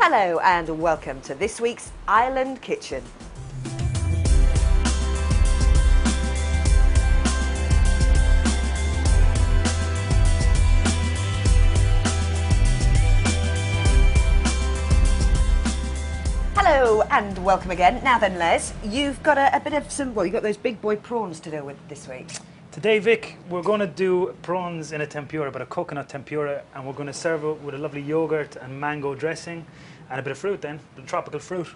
Hello and welcome to this week's Island Kitchen. Hello and welcome again. Now then, Les, you've got a bit of some, well, you've got those big boy prawns to deal with this week. Today, Vic, we're going to do prawns in a tempura, but a coconut tempura, and we're going to serve it with a lovely yogurt and mango dressing and a bit of fruit then, the tropical fruit.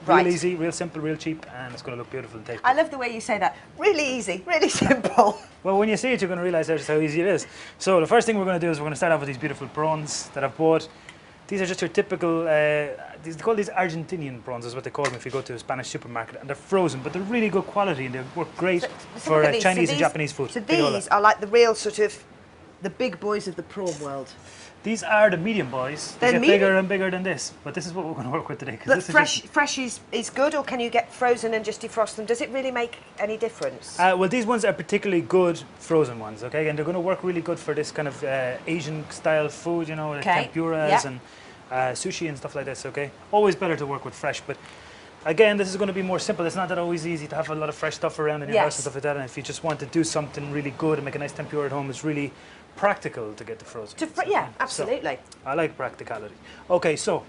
Real Right. easy, real simple, real cheap, and it's going to look beautiful and tasty. I love the way you say that. Really easy, really simple. Well, when you see it, you're going to realise just how easy it is. So the first thing we're going to do is we're going to start off with these beautiful prawns that I've bought. These are just your typical, they call these Argentinian prawns, is what they call them if you go to a Spanish supermarket. And they're frozen, but they're really good quality and they work great for Chinese and Japanese food. So these are like the real sort of, the big boys of the prawn world. These are the medium boys. They get bigger and bigger than this, but this is what we're going to work with today. But fresh is good, or can you get frozen and just defrost them? Does it really make any difference? Well, these ones are particularly good frozen ones, okay? And they're going to work really good for this kind of Asian-style food, you know, like tempuras and sushi and stuff like this, okay? Always better to work with fresh, but again, this is going to be more simple. It's not that always easy to have a lot of fresh stuff around in your house and stuff like that. And if you just want to do something really good and make a nice tempura at home, it's really practical to get the frozen. Yeah, absolutely. So, I like practicality. Okay, so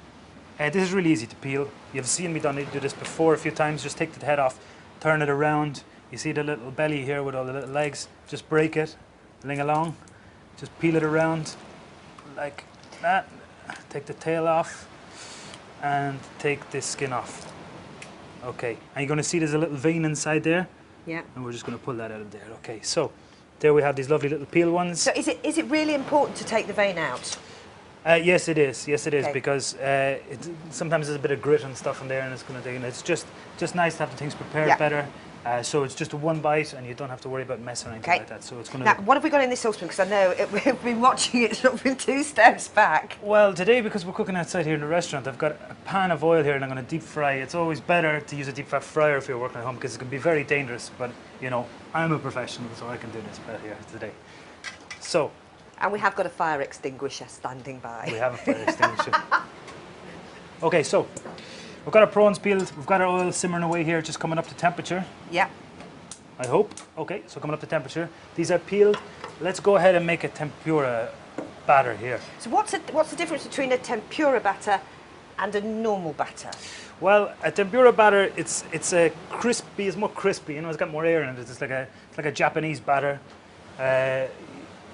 this is really easy to peel. You've seen me do this before a few times. Just take the head off, turn it around. You see the little belly here with all the little legs. Just break it, ling along. Just peel it around like that. Take the tail off and take this skin off. Okay, and you're going to see there's a little vein inside there. Yeah. And we're just going to pull that out of there. Okay, so there we have these lovely little peel ones. So is it really important to take the vein out? Yes, it is. Yes, it is, because sometimes there's a bit of grit and stuff in there, and it's going to. It's just nice to have the things prepared better. So it's just a one bite, and you don't have to worry about mess or anything like that. So it's going to. Now, what have we got in this saucepan? Because I know we've been watching it sort of in 2 steps back. Well, today, because we're cooking outside here in the restaurant, I've got a pan of oil here, and I'm going to deep fry. It's always better to use a deep fry fryer if you're working at home, because it can be very dangerous. But you know, I'm a professional, so I can do this better here today. So. And we have got a fire extinguisher standing by. We have a fire extinguisher. Okay, so we've got our prawns peeled. We've got our oil simmering away here, just coming up to temperature. Yeah. I hope. Okay, so coming up to temperature. These are peeled. Let's go ahead and make a tempura batter here. So what's the difference between a tempura batter and a normal batter? Well, a tempura batter, it's a crispy. It's more crispy. You know, it's got more air in it. It's like a Japanese batter.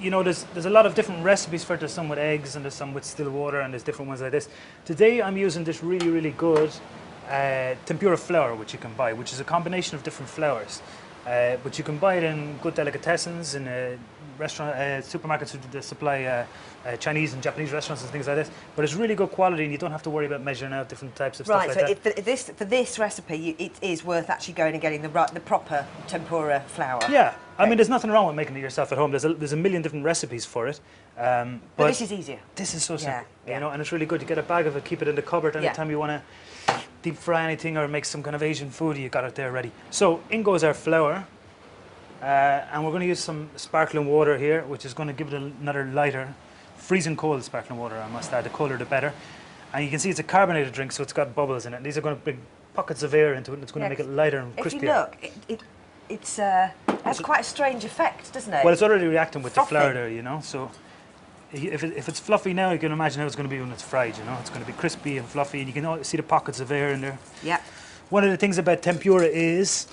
You know, there's a lot of different recipes for it. There's some with eggs and there's some with still water and there's different ones like this. Today I'm using this really, really good tempura flour, which you can buy, which is a combination of different flours. But you can buy it in good delicatessens, in restaurant, supermarkets that supply Chinese and Japanese restaurants and things like this. But it's really good quality and you don't have to worry about measuring out different types of stuff like that. Right, so for this recipe, it is worth actually going and getting the proper tempura flour. Yeah, I mean, there's nothing wrong with making it yourself at home. There's a million different recipes for it. But this is easier. This is so simple, you know, and it's really good. You get a bag of it, keep it in the cupboard anytime you want to deep fry anything or make some kind of Asian food, you got it there ready. So in goes our flour, and we're going to use some sparkling water here, which is going to give it another lighter, freezing cold sparkling water, I must add. The colder the better. And you can see it's a carbonated drink, so it's got bubbles in it. These are going to bring pockets of air into it, and it's going to make it lighter and crispier. If you look, it has quite a strange effect, doesn't it? Well, it's already reacting with the flour there, you know, so if it's fluffy now, you can imagine how it's going to be when it's fried, you know. It's going to be crispy and fluffy, and you can see the pockets of air in there. Yeah. One of the things about tempura is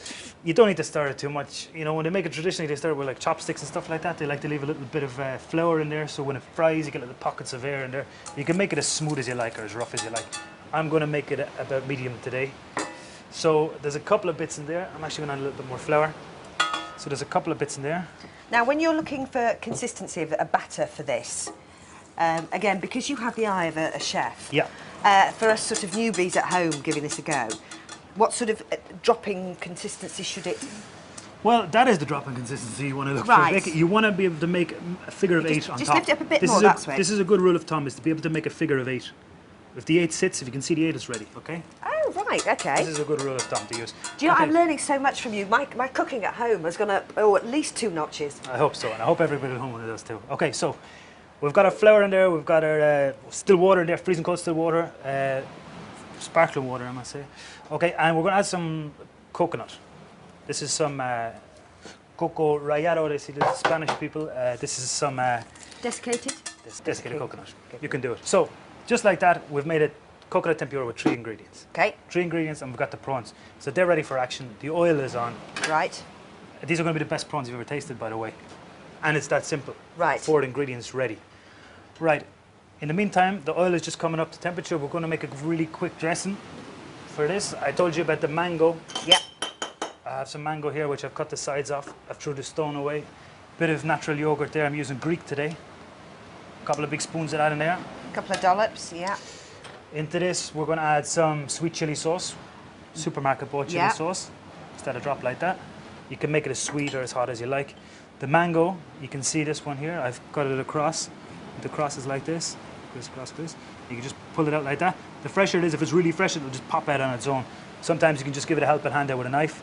you don't need to stir it too much. You know, when they make it traditionally, they stir it with like chopsticks and stuff like that. They like to leave a little bit of flour in there, so when it fries, you get little pockets of air in there. You can make it as smooth as you like or as rough as you like. I'm going to make it about medium today. So there's a couple of bits in there. I'm actually going to add a little bit more flour. So there's a couple of bits in there. Now, when you're looking for consistency of a batter for this, again, because you have the eye of a chef, for us sort of newbies at home giving this a go, what sort of dropping consistency should it? Well, that is the dropping consistency you want to look for. You want to be able to make a figure of 8 on top. Just lift it up a bit more, that's right. This is a good rule of thumb, is to be able to make a figure of 8. If the 8 sits, if you can see the 8, it's ready, okay? Oh, right, okay. This is a good rule of thumb to use. Do you know, I'm learning so much from you. My cooking at home has gone up, at least 2 notches. I hope so, and I hope everybody at home does too. Okay, so We've got our flour in there, we've got our still water in there, freezing cold still water, sparkling water I must say. Okay, and we're going to add some coconut. This is some coco rallado, they say the Spanish people. This is some... desiccated? Desiccated coconut. You can do it. So, just like that, we've made a coconut tempura with 3 ingredients. Okay. 3 ingredients and we've got the prawns. So they're ready for action. The oil is on. Right. These are going to be the best prawns you've ever tasted, by the way. And it's that simple. Right. 4 ingredients ready. Right. In the meantime, the oil is just coming up to temperature. We're going to make a really quick dressing for this. I told you about the mango. Yep. I have some mango here, which I've cut the sides off. I've threw the stone away. Bit of natural yogurt there. I'm using Greek today. A couple of big spoons of that in there. A couple of dollops, yeah. Into this, we're going to add some sweet chili sauce. Supermarket bought chili sauce. Instead of drop like that. You can make it as sweet or as hot as you like. The mango, you can see this one here. I've cut it across. The cross is like this. Crisscross, criss. You can just pull it out like that. The fresher it is, if it's really fresh, it'll just pop out on its own. Sometimes you can just give it a helping hand there with a knife.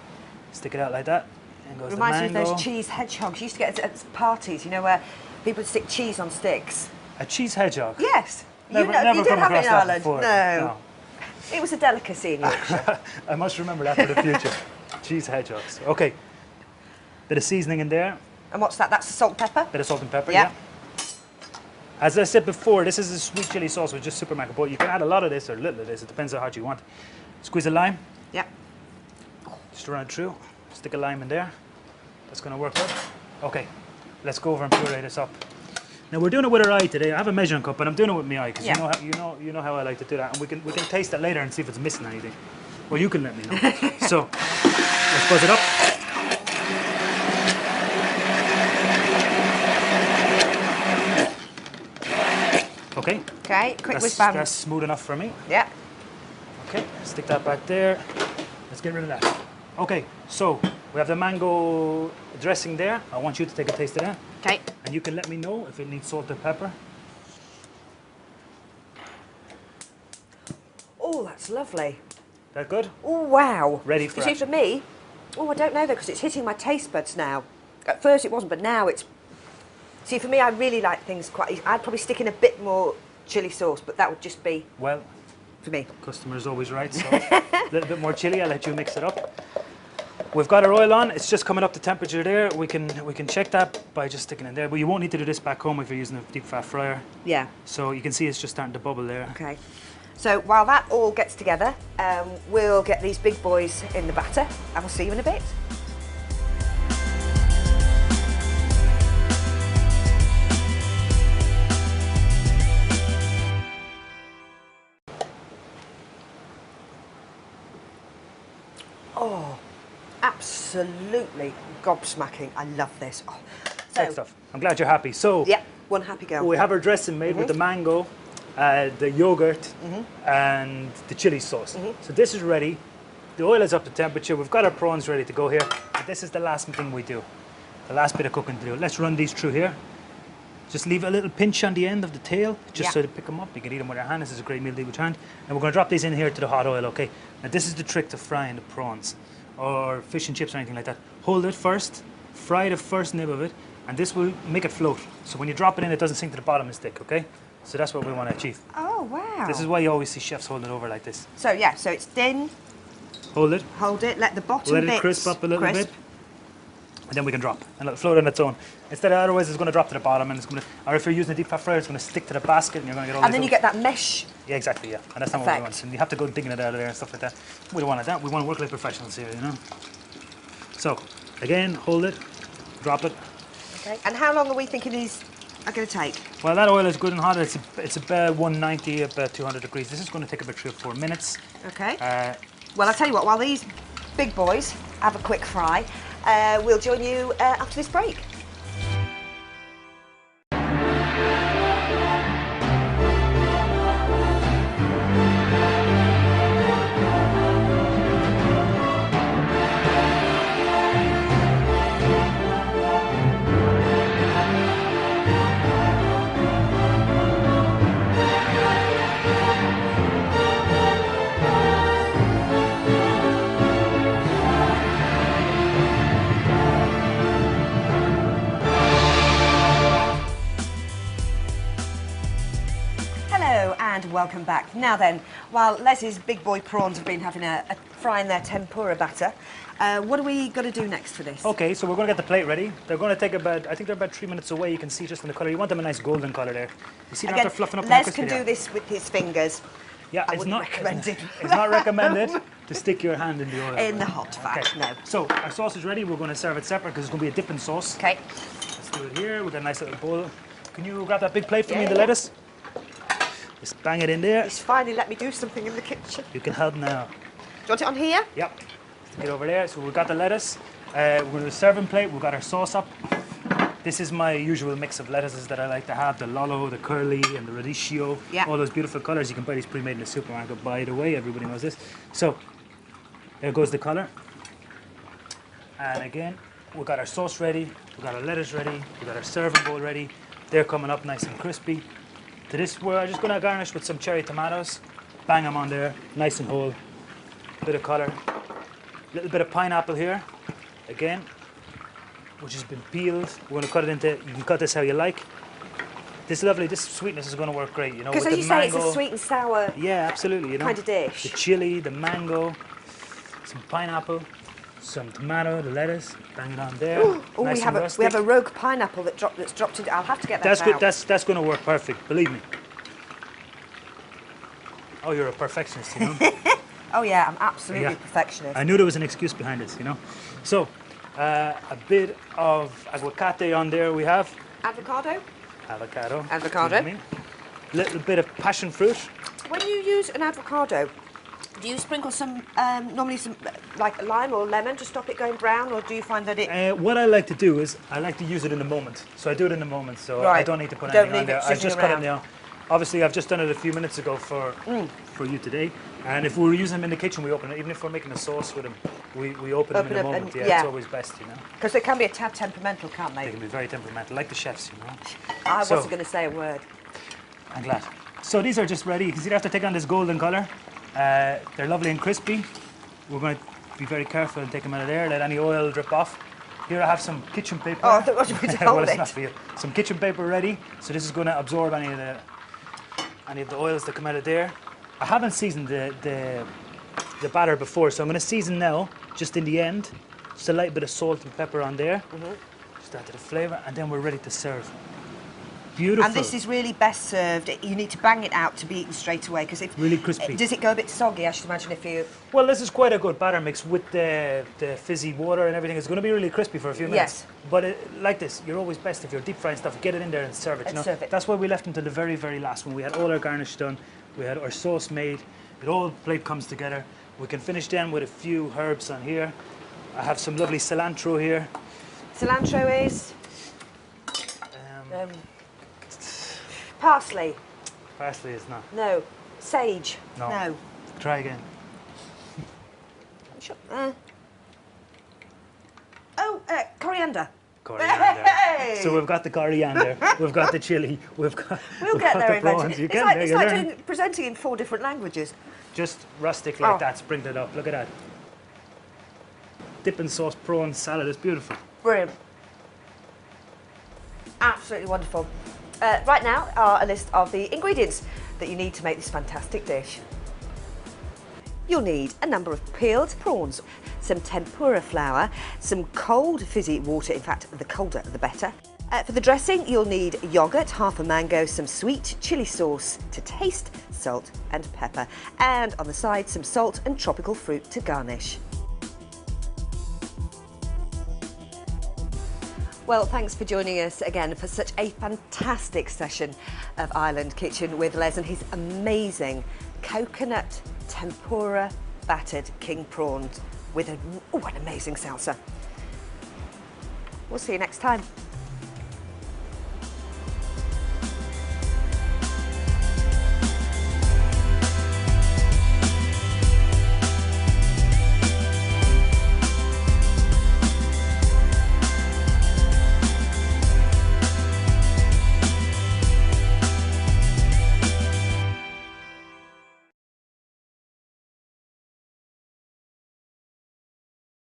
Stick it out like that. And goes Reminds the me mango. of those cheese hedgehogs. You used to get at parties, you know, where people would stick cheese on sticks. A cheese hedgehog? Yes. Never you didn't come have it across in that Ireland. before. No. It was a delicacy in Yorkshire. I must remember that for the future. Cheese hedgehogs. Okay. Bit of seasoning in there. And what's that? That's the salt and pepper? Bit of salt and pepper, Yeah. As I said before, this is a sweet chili sauce with just supermarket, but you can add a lot of this or a little of this. It depends on how hot you want. Squeeze a lime. Yep. Just run it through. Stick a lime in there. That's going to work good. Okay. Let's go over and puree this up. Now we're doing it with our eye today. I have a measuring cup, but I'm doing it with my eye because you know how I like to do that, and we can taste it later and see if it's missing anything. Well, you can let me know. So let's buzz it up. Okay. Okay, quick whisk bam. That's smooth enough for me. Yeah. Okay, stick that back there. Let's get rid of that. Okay, so we have the mango dressing there. I want you to take a taste of that. Okay. And you can let me know if it needs salt or pepper. Oh, that's lovely. That good? Oh, wow. Ready for You see, action. for me, oh, I don't know though, because it's hitting my taste buds now. At first it wasn't, but now it's... See, for me, I really like things quite... I'd probably stick in a bit more chilli sauce, but that would just be... Well, for me. Customer's always right, so a little bit more chili. I'll let you mix it up. We've got our oil on. It's just coming up to temperature there. We can check that by just sticking it in there, but you won't need to do this back home if you're using a deep fat fryer. Yeah. So you can see it's just starting to bubble there. Okay. So while that all gets together, we'll get these big boys in the batter, and we'll see you in a bit. Oh, absolutely gobsmacking. I love this. Oh. Great stuff. I'm glad you're happy. So yeah, one happy girl. We have our dressing made with the mango, the yogurt, and the chili sauce. So this is ready. The oil is up to temperature. We've got our prawns ready to go here. And this is the last thing we do. The last bit of cooking to do. Let's run these through here. Just leave a little pinch on the end of the tail, just so to pick them up. You can eat them with your hand. This is a great meal to eat with your hand. And we're going to drop these in here to the hot oil, okay? Now this is the trick to frying the prawns, or fish and chips or anything like that. Hold it first, fry the first nib of it, and this will make it float. So when you drop it in, it doesn't sink to the bottom and stick, okay? So that's what we want to achieve. Oh, wow. This is why you always see chefs holding it over like this. So yeah, so it's thin. Hold it. Hold it, let the bottom Let bits it crisp up a little crisp. bit. And then we can drop, and it'll float on its own. Instead of otherwise, it's going to drop to the bottom, and it's going to, or if you're using a deep fat fryer, it's going to stick to the basket, and you're going to get all. And then you get that mesh. Yeah, exactly. Yeah, and that's not what we want. And you have to go digging it out of there and stuff like that. We don't want that. We want to work like professionals here, you know. So, again, hold it, drop it. Okay. And how long are we thinking these are going to take? Well, that oil is good and hot. It's about 190, about 200 degrees. This is going to take about 3 or 4 minutes. Okay. Well, I'll tell you what. While these big boys have a quick fry, we'll join you after this break. back. Now then, while Les's big boy prawns have been having a fry in their tempura batter, what are we going to do next for this? Okay, so we're going to get the plate ready. They're going to take about, I think they're about 3 minutes away. You can see just from the colour. You want them a nice golden colour there. You see them after fluffing up. Les can do this with his fingers. Yeah, I wouldn't recommend it. It's not recommended to stick your hand in the oil. In the hot fat, okay. no. So our sauce is ready. We're going to serve it separate because it's going to be a dipping sauce. Okay. Let's do it here. We've got a nice little bowl. Can you grab that big plate for me, the lettuce? Just bang it in there. He's finally let me do something in the kitchen. You can help now. Do you want it on here? Yep. Stick it over there. So we've got the lettuce. We're going to do a serving plate. We've got our sauce up. This is my usual mix of lettuces that I like to have. The lollo, the curly, and the radicchio. Yeah. All those beautiful colours. You can buy these pre-made in the supermarket, by the way. Everybody knows this. So, there goes the colour. And again, we've got our sauce ready. We've got our lettuce ready. We've got our serving bowl ready. They're coming up nice and crispy. To this, we're just going to garnish with some cherry tomatoes. Bang them on there, nice and whole. Bit of colour. A little bit of pineapple here. Again, which has been peeled. We're going to cut it into, you can cut this how you like. This sweetness is going to work great, you know. Because as you say, it's a sweet and sour absolutely, you know, kind of dish. The chili, the mango, some pineapple, some tomato, the lettuce, bang it on there. Oh, nice we have a rogue pineapple that's dropped into. I'll have to get that out. That's going to work perfect, believe me. Oh, you're a perfectionist, you know. Oh yeah, I'm absolutely perfectionist. I knew there was an excuse behind this, you know. So, a bit of aguacate on there we have. Avocado. A little bit of passion fruit. When you use an avocado, do you sprinkle some, normally some, like lime or lemon to stop it going brown, or do you find that it... What I like to do is, I like to use it in the moment. So I do it in the moment, so right. I don't need to put anything on there. I just cut it now. Obviously, I've just done it a few minutes ago for you today. And if we were using them in the kitchen, we open it. Even if we're making a sauce with them, we open them in a moment. It's always best, you know. Because they can be a tad temperamental, can't they? They can be very temperamental, like the chefs, you know. I wasn't going to say a word. I'm glad. So these are just ready. You can see they have to take on this golden colour. They're lovely and crispy. We're going to be very careful and take them out of there, let any oil drip off. Here I have some kitchen paper. Oh, I thought I was going to hold well, it. it's not for you. Some kitchen paper ready. So this is going to absorb any of the oils that come out of there. I haven't seasoned the batter before, so I'm going to season now, just in the end. Just a light bit of salt and pepper on there. Just add to the flavour, and then we're ready to serve. Beautiful. And this is really best served. You need to bang it out to be eaten straight away, because it's really crispy. Does it go a bit soggy? I should imagine if you. Well, this is quite a good batter mix with the fizzy water and everything. It's going to be really crispy for a few minutes. Yes. But like this, you're always best if you're deep frying stuff. Get it in there and serve it. Serve it. That's why we left until the very, very last when we had all our garnish done. We had our sauce made. It all plate comes together. We can finish then with a few herbs on here. I have some lovely cilantro here. Cilantro is. Parsley. Parsley is not. No. Sage. No. No. Try again. Coriander. Coriander. Hey! So we've got the coriander, we've got the chili, we'll get there eventually. It's like presenting in 4 different languages. Just rustic like that, sprinkle it up. Look at that. Dipping sauce prawn salad is beautiful. Brilliant. Absolutely wonderful. Right now are a list of the ingredients that you need to make this fantastic dish. You'll need a number of peeled prawns, some tempura flour, some cold fizzy water, in fact the colder the better. For the dressing you'll need yoghurt, half a mango, some sweet chilli sauce to taste, salt and pepper, and on the side some salt and tropical fruit to garnish. Well, thanks for joining us again for such a fantastic session of Island Kitchen with Les and his amazing coconut tempura battered king prawns with an amazing salsa. We'll see you next time.